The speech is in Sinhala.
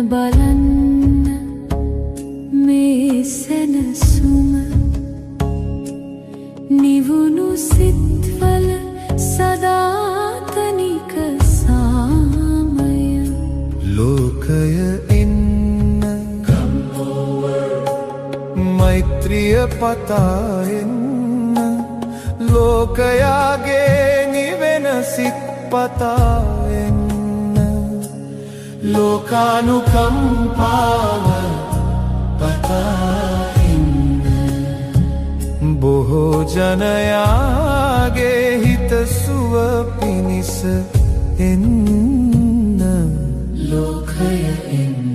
බලන්න මේ සැනසුම නිවුණු සිත්වල සදාතනික සාමය ලෝකය එන්න මෛත්‍රිය පතා එන්න ලෝකයාගේ නිවෙන සිත් පතා එන්න ලෝකානුකම්පාව පතා එන්න බොහෝ ජනයාගේ හිතසුව පිණිස එන්න ලෝකය එන්න